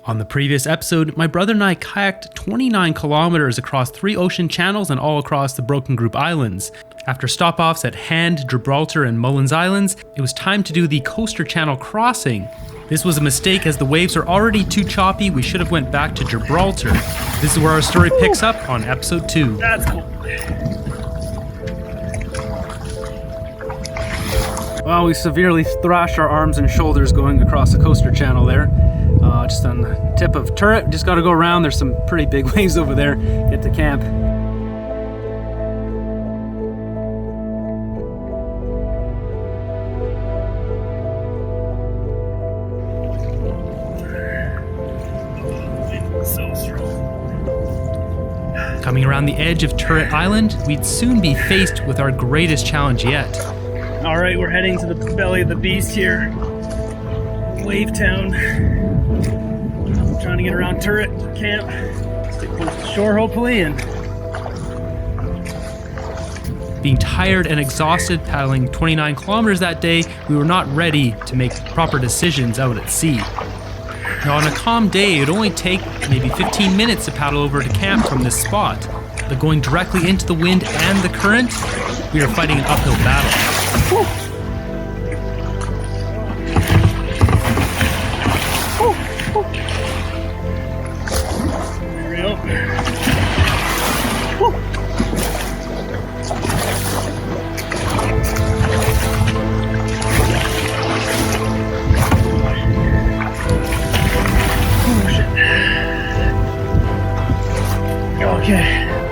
On the previous episode, my brother and I kayaked 29 kilometers across 3 ocean channels and all across the Broken Group Islands. After stop-offs at Hand, Gibraltar, and Mullins Islands, it was time to do the Coaster Channel crossing. This was a mistake as the waves are already too choppy. We should have went back to Gibraltar. This is where our story picks up on episode 2. That's cool. Well, we severely thrashed our arms and shoulders going across the Coaster Channel there. Just on the tip of Turret. Just got to go around. There's some pretty big waves over there. Get to camp. So strong. Coming around the edge of Turret Island, we'd soon be faced with our greatest challenge yet. All right, we're heading to the belly of the beast here. Wave Town. Trying to get around Turret camp, stay close to shore hopefully, and being tired and exhausted paddling 29 kilometers that day, we were not ready to make proper decisions out at sea. Now on a calm day, it would only take maybe 15 minutes to paddle over to camp from this spot, but going directly into the wind and the current, we were fighting an uphill battle. Woo.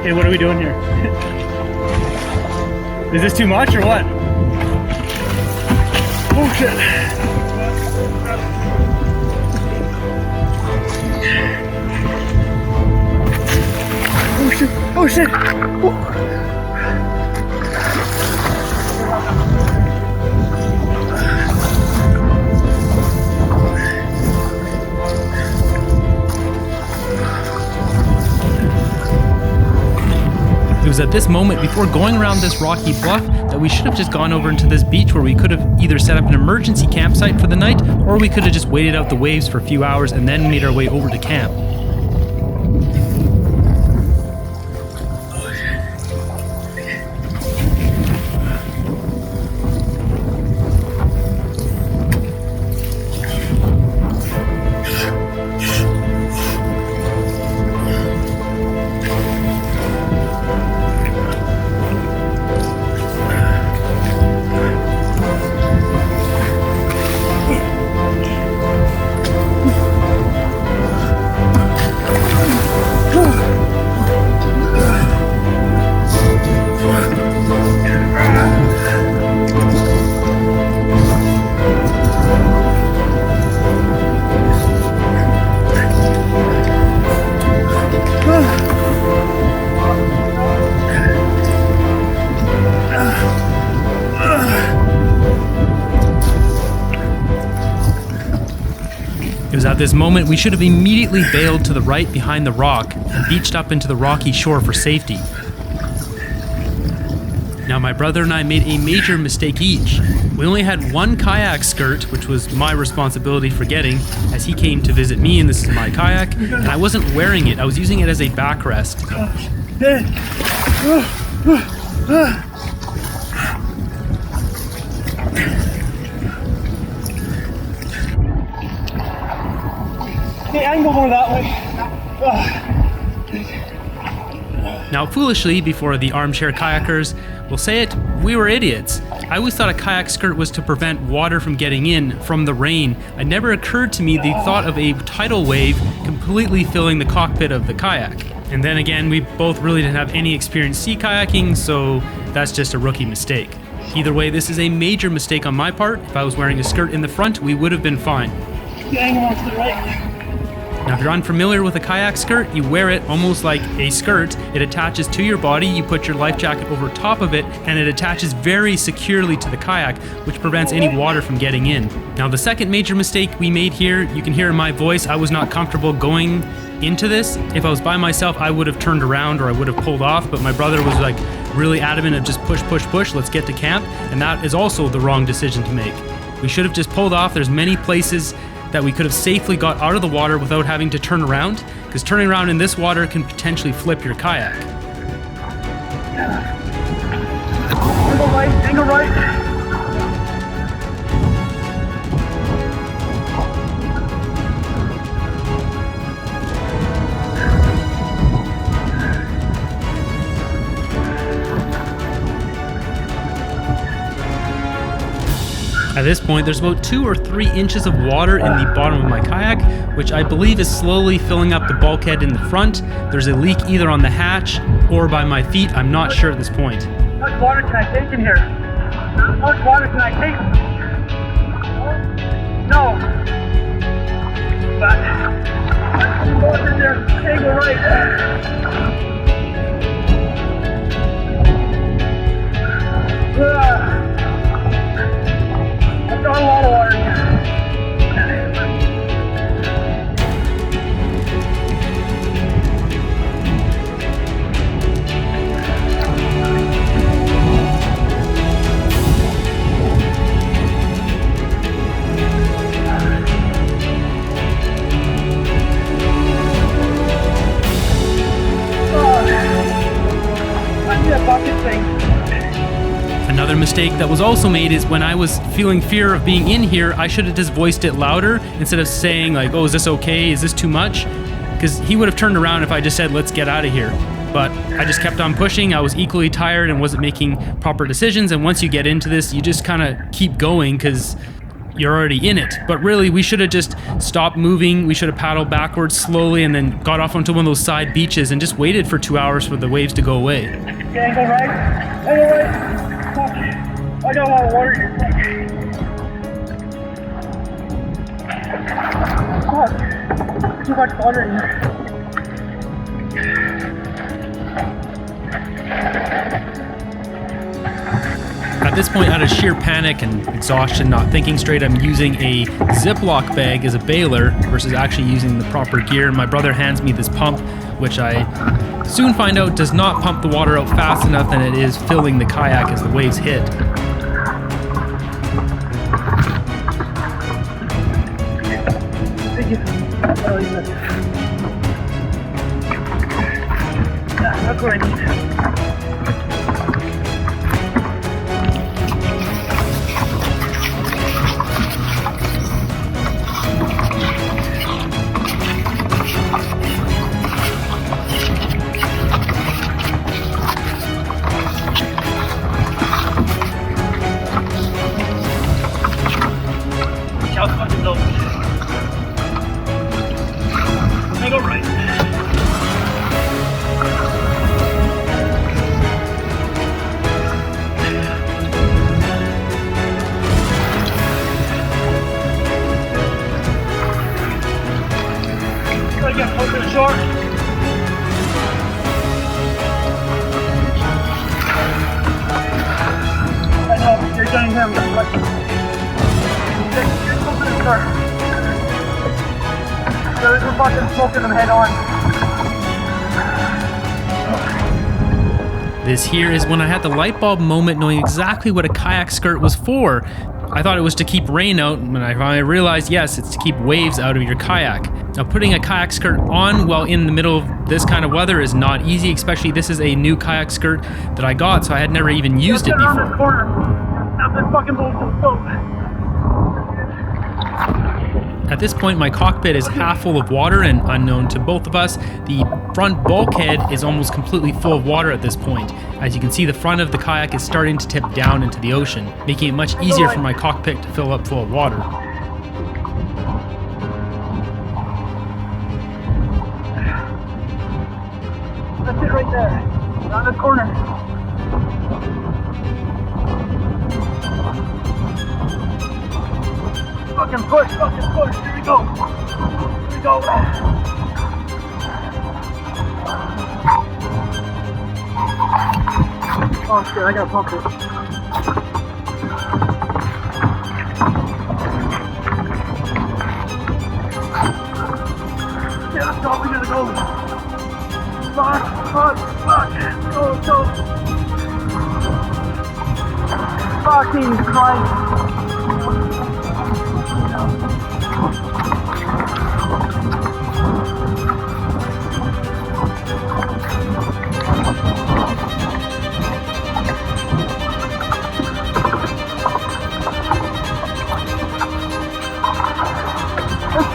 Okay, what are we doing here? Is this too much or what? Oh shit. Oh shit. Oh shit. Oh. It was at this moment, before going around this rocky bluff, that we should have just gone over into this beach where we could have either set up an emergency campsite for the night, or we could have just waited out the waves for a few hours and then made our way over to camp. It was at this moment we should have immediately bailed to the right behind the rock and beached up into the rocky shore for safety. Now my brother and I made a major mistake each. We only had one kayak skirt, which was my responsibility for getting, as he came to visit me and this is my kayak, and I wasn't wearing it, I was using it as a backrest. Okay, I can go more that way. Now foolishly, before the armchair kayakers will say it, we were idiots. I always thought a kayak skirt was to prevent water from getting in from the rain. It never occurred to me the thought of a tidal wave completely filling the cockpit of the kayak. And then again, we both really didn't have any experience sea kayaking, so that's just a rookie mistake. Either way, this is a major mistake on my part. If I was wearing a skirt in the front, we would have been fine. Hang on to the right. Now if you're unfamiliar with a kayak skirt, you wear it almost like a skirt. It attaches to your body, you put your life jacket over top of it, and it attaches very securely to the kayak, which prevents any water from getting in. Now the second major mistake we made here, you can hear in my voice, I was not comfortable going into this. If I was by myself, I would have turned around or I would have pulled off, but my brother was like really adamant of just push, push, push, let's get to camp, and that is also the wrong decision to make. We should have just pulled off. There's many places that we could have safely got out of the water without having to turn around, because turning around in this water can potentially flip your kayak. Angle right. At this point, there's about 2 or 3 inches of water in the bottom of my kayak, which I believe is slowly filling up the bulkhead in the front. There's a leak either on the hatch or by my feet. I'm not sure at this point. How much water can I take in here? How much water can I take? No. But water in there. Angle right. I've got a lot of water in here. Another mistake that was also made is when I was feeling fear of being in here, I should have just voiced it louder instead of saying like, oh, is this okay? Is this too much? Because he would have turned around if I just said, let's get out of here. But I just kept on pushing. I was equally tired and wasn't making proper decisions. And once you get into this, you just kind of keep going because you're already in it. But really, we should have just stopped moving. We should have paddled backwards slowly and then got off onto one of those side beaches and just waited for 2 hours for the waves to go away. Okay, angle right. Angle right. Fuck. I got a lot of water here. Fuck. Too much water in here. At this point, out of sheer panic and exhaustion, not thinking straight, I'm using a Ziploc bag as a bailer versus actually using the proper gear. My brother hands me this pump, which I soon find out does not pump the water out fast enough, and it is filling the kayak as the waves hit. Thank you. That's what I need. Go right. Gotta get closer to the shore. I know, you're getting him. Get closer to the shore. There's a fucking smoking them head on. This here is when I had the light bulb moment knowing exactly what a kayak skirt was for. I thought it was to keep rain out, and I finally realized, yes, it's to keep waves out of your kayak. Now, putting a kayak skirt on while in the middle of this kind of weather is not easy, especially this is a new kayak skirt that I got, so I had never even used it before. This corner. Have this fucking boat to the boat. At this point, my cockpit is half full of water, and unknown to both of us, the front bulkhead is almost completely full of water at this point. As you can see, the front of the kayak is starting to tip down into the ocean, making it much easier for my cockpit to fill up full of water. That's it right there. Around the corner. Fucking push, here we go. Here we go. Oh shit, I gotta pump it. Yeah, let's go, we gotta go. Fuck. Go. Fucking Christ.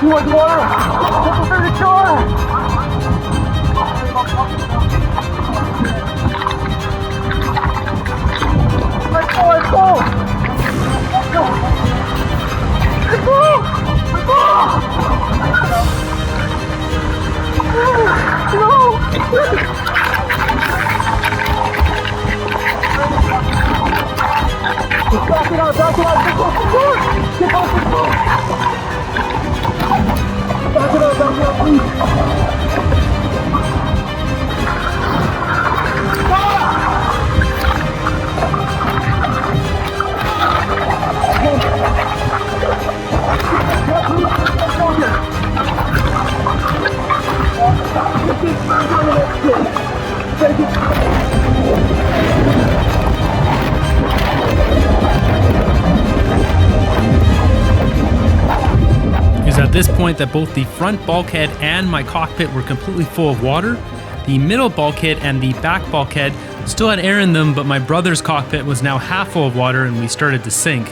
towards the water. Let's go to the shore. Let's go, let's go. Let's go. Let's go. Let's go. No. Back it up, back it up. Get off the floor. Get off the floor. Back it up, please. It was at this point that both the front bulkhead and my cockpit were completely full of water. The middle bulkhead and the back bulkhead still had air in them, but my brother's cockpit was now half full of water and we started to sink.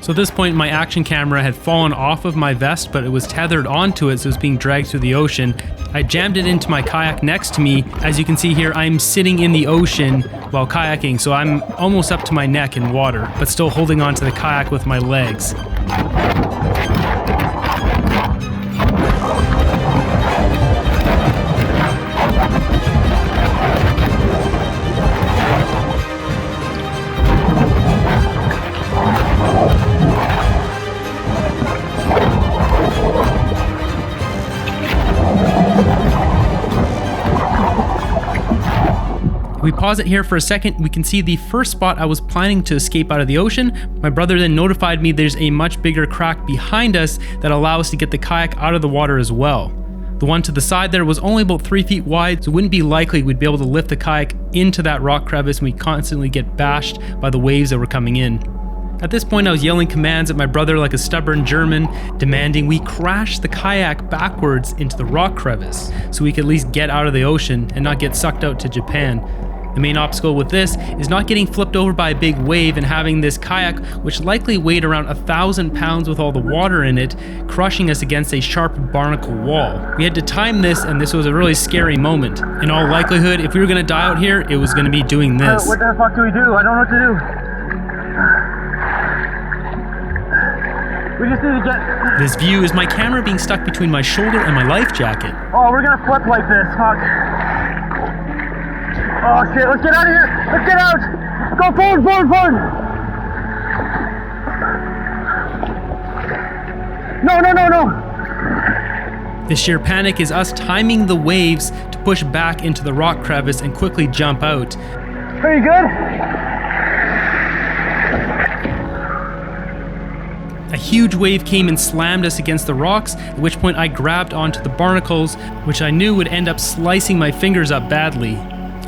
So at this point, my action camera had fallen off of my vest, but it was tethered onto it, so it was being dragged through the ocean. I jammed it into my kayak next to me. As you can see here, I'm sitting in the ocean while kayaking, so I'm almost up to my neck in water, but still holding onto the kayak with my legs. We pause it here for a second. We can see the first spot I was planning to escape out of the ocean. My brother then notified me there's a much bigger crack behind us that allows us to get the kayak out of the water as well. The one to the side there was only about 3 feet wide, so it wouldn't be likely we'd be able to lift the kayak into that rock crevice and we'd constantly get bashed by the waves that were coming in. At this point, I was yelling commands at my brother like a stubborn German, demanding we crash the kayak backwards into the rock crevice so we could at least get out of the ocean and not get sucked out to Japan. The main obstacle with this is not getting flipped over by a big wave and having this kayak, which likely weighed around 1,000 pounds with all the water in it, crushing us against a sharp barnacle wall. We had to time this, and this was a really scary moment. In all likelihood, if we were going to die out here, it was going to be doing this. What the fuck do we do? I don't know what to do. We just need to get... This view is my camera being stuck between my shoulder and my life jacket. Oh, we're gonna flip like this, fuck. Oh shit, let's get out of here! Let's get out! Go forward, forward, forward! No, no, no, no! The sheer panic is us timing the waves to push back into the rock crevice and quickly jump out. Are you good? A huge wave came and slammed us against the rocks, at which point I grabbed onto the barnacles, which I knew would end up slicing my fingers up badly.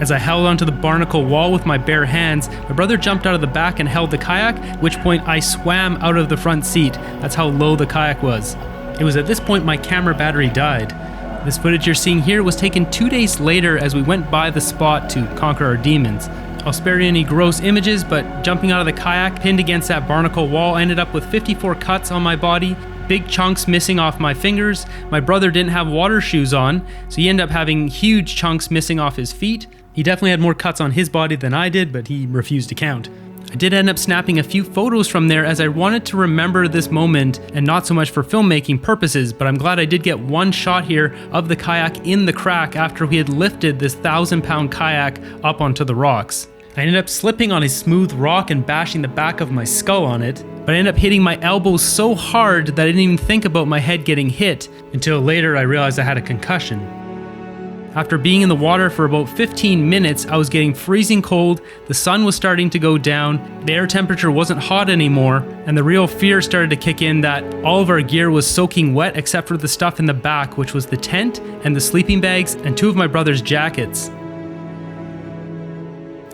As I held onto the barnacle wall with my bare hands, my brother jumped out of the back and held the kayak, at which point I swam out of the front seat. That's how low the kayak was. It was at this point my camera battery died. This footage you're seeing here was taken 2 days later as we went by the spot to conquer our demons. I'll spare you any gross images, but jumping out of the kayak, pinned against that barnacle wall, I ended up with 54 cuts on my body, big chunks missing off my fingers. My brother didn't have water shoes on, so he ended up having huge chunks missing off his feet. He definitely had more cuts on his body than I did, but he refused to count. I did end up snapping a few photos from there as I wanted to remember this moment and not so much for filmmaking purposes, but I'm glad I did get one shot here of the kayak in the crack after we had lifted this 1,000-pound kayak up onto the rocks. I ended up slipping on a smooth rock and bashing the back of my skull on it, but I ended up hitting my elbows so hard that I didn't even think about my head getting hit until later I realized I had a concussion. After being in the water for about 15 minutes, I was getting freezing cold, the sun was starting to go down, the air temperature wasn't hot anymore, and the real fear started to kick in that all of our gear was soaking wet except for the stuff in the back, which was the tent and the sleeping bags and 2 of my brother's jackets.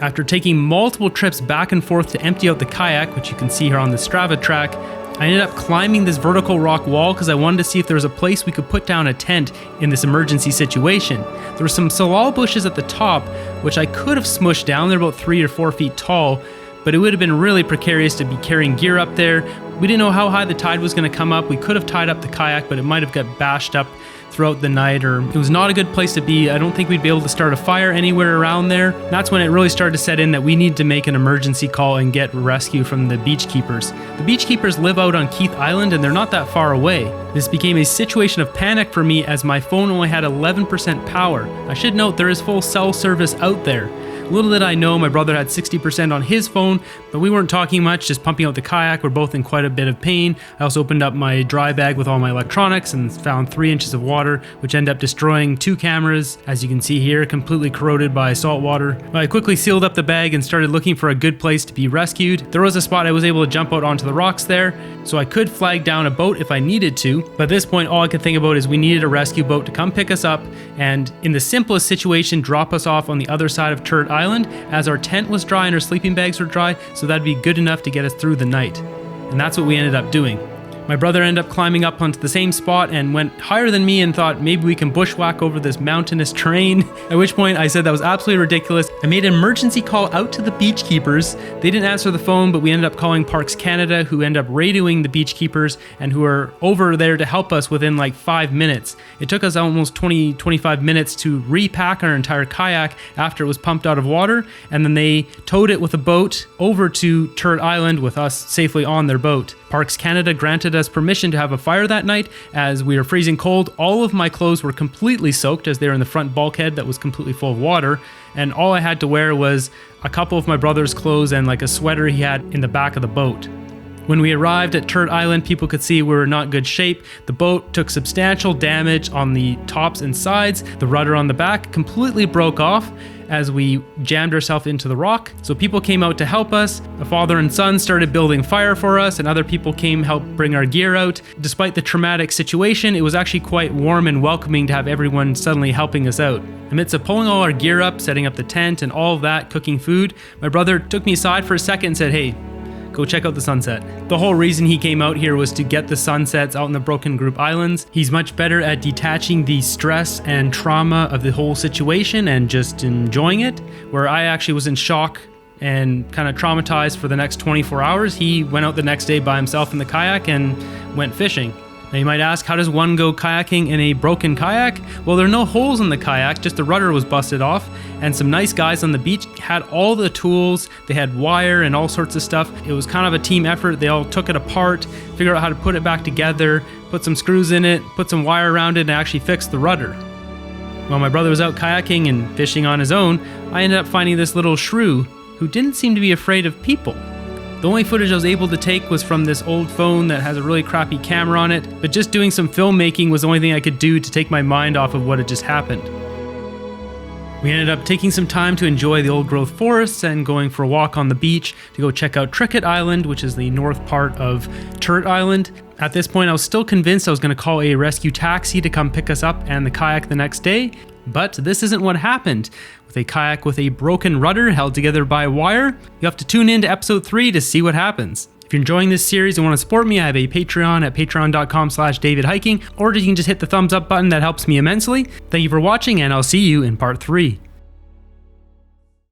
After taking multiple trips back and forth to empty out the kayak, which you can see here on the Strava track, I ended up climbing this vertical rock wall because I wanted to see if there was a place we could put down a tent in this emergency situation. There were some salal bushes at the top, which I could have smushed down. They're about 3 or 4 feet tall, but it would have been really precarious to be carrying gear up there. We didn't know how high the tide was going to come up. We could have tied up the kayak, but it might have got bashed up throughout the night, or it was not a good place to be. I don't think we'd be able to start a fire anywhere around there. That's when it really started to set in that we need to make an emergency call and get rescue from the beach keepers. The beach keepers live out on Keith Island and they're not that far away. This became a situation of panic for me as my phone only had 11% power. I should note there is full cell service out there. Little did I know my brother had 60% on his phone, but we weren't talking much, just pumping out the kayak. We're both in quite a bit of pain. I also opened up my dry bag with all my electronics and found 3 inches of water, which ended up destroying 2 cameras, as you can see here, completely corroded by salt water. I quickly sealed up the bag and started looking for a good place to be rescued. There was a spot I was able to jump out onto the rocks there, so I could flag down a boat if I needed to, but at this point all I could think about is we needed a rescue boat to come pick us up and, in the simplest situation, drop us off on the other side of Turret Island, as our tent was dry and our sleeping bags were dry, so that'd be good enough to get us through the night. And that's what we ended up doing. My brother ended up climbing up onto the same spot and went higher than me and thought maybe we can bushwhack over this mountainous terrain, at which point I said that was absolutely ridiculous. I made an emergency call out to the beach keepers. They didn't answer the phone, but we ended up calling Parks Canada, who ended up radioing the beach keepers and who are over there to help us within like 5 minutes. It took us almost 20-25 minutes to repack our entire kayak after it was pumped out of water, and then they towed it with a boat over to Turret Island with us safely on their boat. Parks Canada granted us permission to have a fire that night as we were freezing cold. All of my clothes were completely soaked as they were in the front bulkhead that was completely full of water, and all I had to wear was a couple of my brother's clothes and like a sweater he had in the back of the boat. When we arrived at Turret Island, people could see we were in not good shape. The boat took substantial damage on the tops and sides. The rudder on the back completely broke off as we jammed ourselves into the rock. So people came out to help us. A father and son started building fire for us, and other people came help bring our gear out. Despite the traumatic situation, it was actually quite warm and welcoming to have everyone suddenly helping us out. Amidst pulling all our gear up, setting up the tent and all of that, cooking food, my brother took me aside for a second and said, "Hey, go check out the sunset." The whole reason he came out here was to get the sunsets out in the Broken Group Islands. He's much better at detaching the stress and trauma of the whole situation and just enjoying it, where I actually was in shock and kind of traumatized for the next 24 hours. He went out the next day by himself in the kayak and went fishing. Now you might ask, how does one go kayaking in a broken kayak? Well, there are no holes in the kayak, just the rudder was busted off, and some nice guys on the beach had all the tools. They had wire and all sorts of stuff. It was kind of a team effort. They all took it apart, figured out how to put it back together, put some screws in it, put some wire around it, and actually fixed the rudder. While my brother was out kayaking and fishing on his own, I ended up finding this little shrew who didn't seem to be afraid of people. The only footage I was able to take was from this old phone that has a really crappy camera on it, but just doing some filmmaking was the only thing I could do to take my mind off of what had just happened. We ended up taking some time to enjoy the old growth forests and going for a walk on the beach to go check out Tricket Island, which is the north part of Turret Island. At this point, I was still convinced I was going to call a rescue taxi to come pick us up and the kayak the next day, but this isn't what happened. With a kayak with a broken rudder held together by wire, you have to tune in to episode 3 to see what happens. If you're enjoying this series and want to support me, I have a Patreon at patreon.com/DavidHiking, or you can just hit the thumbs up button. That helps me immensely. Thank you for watching, and I'll see you in part 3.